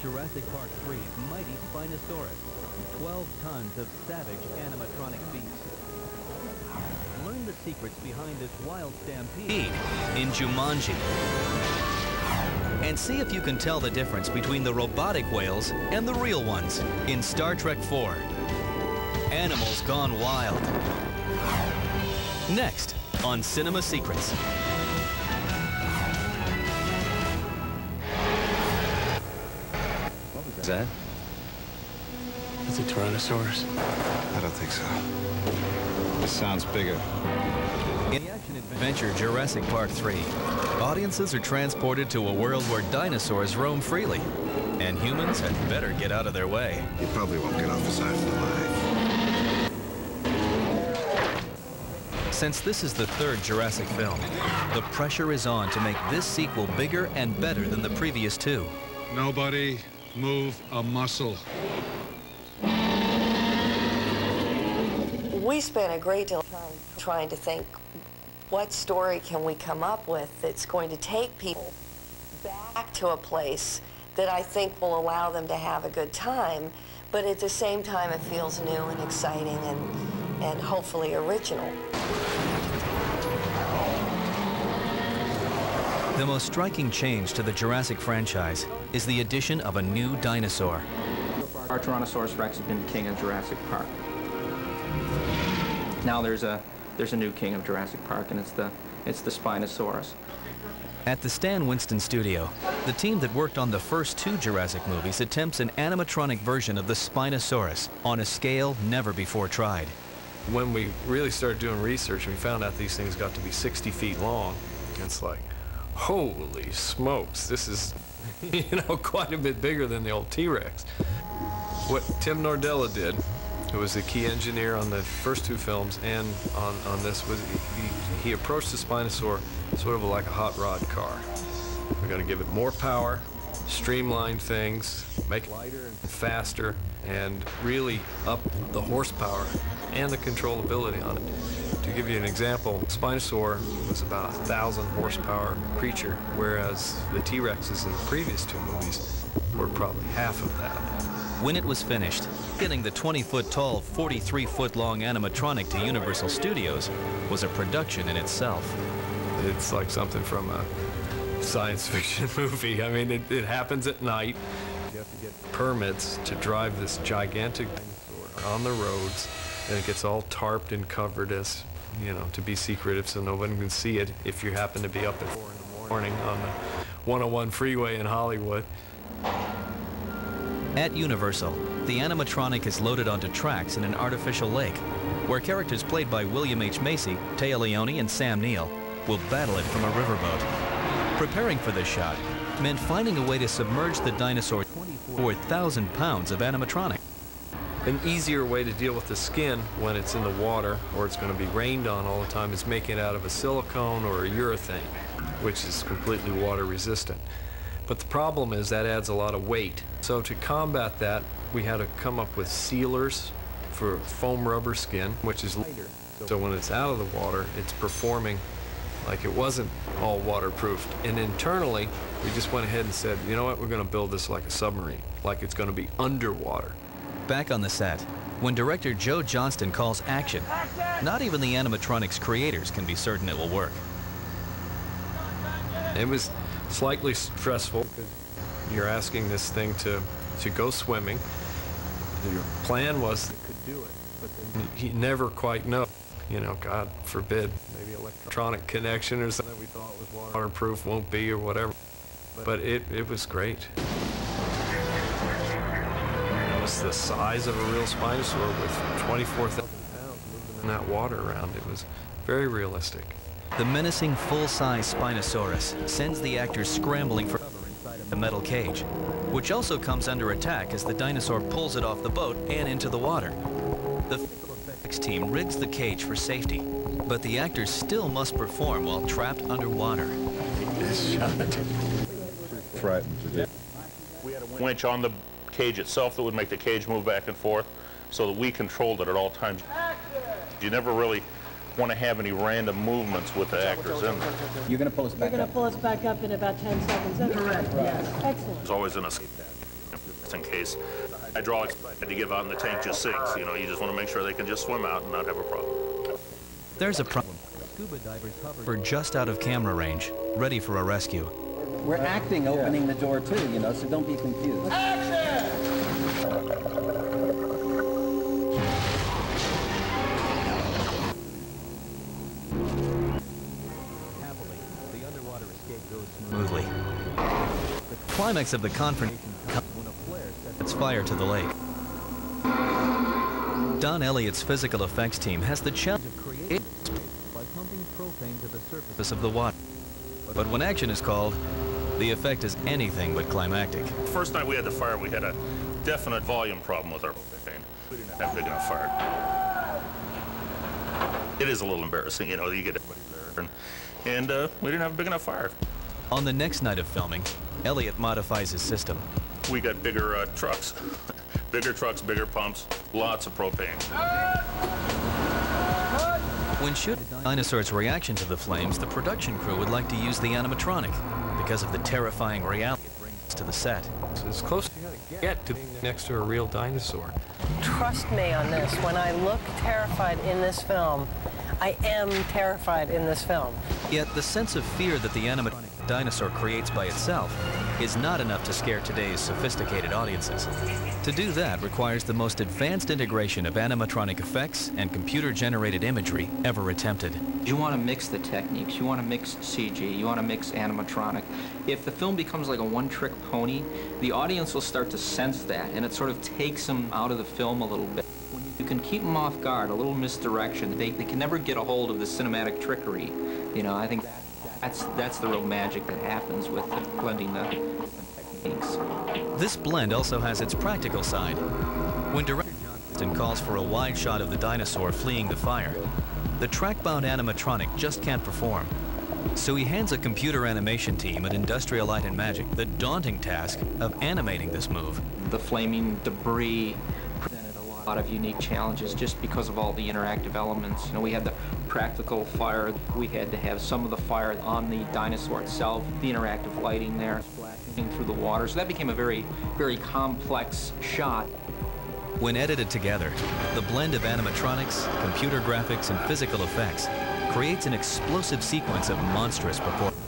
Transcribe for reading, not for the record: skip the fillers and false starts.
Jurassic Park 3's mighty Spinosaurus, 12 tons of savage animatronic beasts. Learn the secrets behind this wild stampede in Jumanji. And see if you can tell the difference between the robotic whales and the real ones in Star Trek 4. Animals Gone Wild. Next on Cinema Secrets. What was that? It's a Tyrannosaurus. I don't think so. This sounds bigger. In the action-adventure Jurassic Park 3, audiences are transported to a world where dinosaurs roam freely, and humans had better get out of their way. You probably won't get off this island alive. Since this is the third Jurassic film, the pressure is on to make this sequel bigger and better than the previous two. Nobody move a muscle. We spent a great deal of time trying to think, what story can we come up with that's going to take people back to a place that I think will allow them to have a good time, but at the same time it feels new and exciting and hopefully original. The most striking change to the Jurassic franchise is the addition of a new dinosaur. Our Tyrannosaurus Rex has been king of Jurassic Park. Now there's a new king of Jurassic Park, and it's the Spinosaurus. At the Stan Winston studio, the team that worked on the first two Jurassic movies attempts an animatronic version of the Spinosaurus on a scale never before tried. When we really started doing research, we found out these things got to be 60 feet long. It's like, holy smokes, this is, quite a bit bigger than the old T-Rex. What Tim Nordella did, who was the key engineer on the first two films and on this, was he approached the Spinosaur sort of like a hot rod car. We're going to give it more power, streamline things, make it lighter and faster, and really up the horsepower and the controllability on it. To give you an example, Spinosaur was about 1,000 horsepower creature, whereas the T-Rexes in the previous two movies were probably half of that. When it was finished, getting the 20-foot-tall, 43-foot-long animatronic to Universal Studios was a production in itself. It's like something from a science fiction movie. I mean, it happens at night. You have to get permits to drive this gigantic dinosaur on the roads, and it gets all tarped and covered as, to be secretive so nobody can see it if you happen to be up at 4 in the morning on the 101 freeway in Hollywood. At Universal, the animatronic is loaded onto tracks in an artificial lake, where characters played by William H. Macy, Téa Leoni, and Sam Neill will battle it from a riverboat. Preparing for this shot meant finding a way to submerge the dinosaur's 24,000 pounds of animatronic. An easier way to deal with the skin when it's in the water or it's going to be rained on all the time is make it out of a silicone or a urethane, which is completely water resistant. But the problem is that adds a lot of weight. So to combat that, we had to come up with sealers for foam rubber skin, which is lighter. So when it's out of the water, it's performing like it wasn't all waterproofed. And internally, we just went ahead and said, you know what, we're going to build this like a submarine, like it's going to be underwater. Back on the set, when director Joe Johnston calls action, not even the animatronic's creators can be certain it will work. It was slightly stressful because you're asking this thing to go swimming. Your plan was it could do it, but then you never quite know. God forbid, maybe electronic connection or something we thought was waterproof won't be or whatever. But it was great. It was the size of a real Spinosaur with 24,000 pounds moving in that water around. It was very realistic. The menacing full-size Spinosaurus sends the actors scrambling for cover inside of the metal cage, which also comes under attack as the dinosaur pulls it off the boat and into the water. The physical effects team rigs the cage for safety, but the actors still must perform while trapped underwater. This shot. Frightened to death. We had a winch on the cage itself that would make the cage move back and forth so that we controlled it at all times. You never really want to have any random movements with the actors in there. You're going to pull us back up? You're going to pull us back up in about 10 seconds. That's correct. Yes. Excellent. There's always an escape. in case hydraulics had to give out and the tank just sinks. You know, you just want to make sure they can just swim out and not have a problem. There's a problem. Scuba divers hover just out of camera range, ready for a rescue. We're acting opening the door too, you know, so don't be confused. Happily, the underwater escape goes smoothly. The climax of the confrontation comes when a flare sets fire to the lake. Don Elliott's physical effects team has the challenge of creating by pumping propane to the surface of the water. But when action is called, the effect is anything but climactic. First night we had the fire, we had a definite volume problem with our propane. We didn't have big enough fire. It is a little embarrassing, you know, you get everybody there, and we didn't have a big enough fire. On the next night of filming, Elliott modifies his system. We got bigger trucks. Bigger trucks, bigger pumps, lots of propane. When shooting the dinosaur's reaction to the flames, the production crew would like to use the animatronic because of the terrifying reality it brings to the set. It's as close as you're gonna get to being next to a real dinosaur. Trust me on this. When I look terrified in this film, I am terrified in this film. Yet the sense of fear that the animatronic dinosaur creates by itself is not enough to scare today's sophisticated audiences. To do that requires the most advanced integration of animatronic effects and computer-generated imagery ever attempted. You want to mix the techniques. You want to mix CG. You want to mix animatronic. If the film becomes like a one-trick pony, the audience will start to sense that, and it sort of takes them out of the film a little bit. When you can keep them off guard, a little misdirection, they can never get a hold of the cinematic trickery. You know, I think that's the real magic that happens with blending the techniques. This blend also has its practical side. When director Johnston calls for a wide shot of the dinosaur fleeing the fire, the track-bound animatronic just can't perform. So he hands a computer animation team at Industrial Light and Magic the daunting task of animating this move. The flaming debris presented a lot of unique challenges just because of all the interactive elements. You know, we had the practical fire. We had to have some of the fire on the dinosaur itself, the interactive lighting there, splashing through the water. So that became a very, very complex shot. When edited together, the blend of animatronics, computer graphics, and physical effects creates an explosive sequence of monstrous proportions.